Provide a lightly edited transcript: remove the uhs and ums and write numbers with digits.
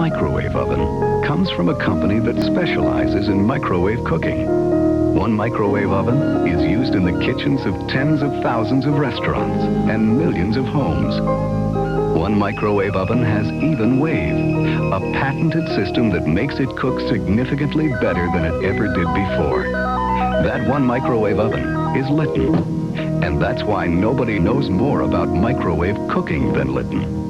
microwave oven comes from a company that specializes in microwave cooking. One microwave oven is used in the kitchens of tens of thousands of restaurants and millions of homes. One microwave oven has Even Wave, a patented system that makes it cook significantly better than it ever did before. That one microwave oven is Litton, and that's why nobody knows more about microwave cooking than Litton.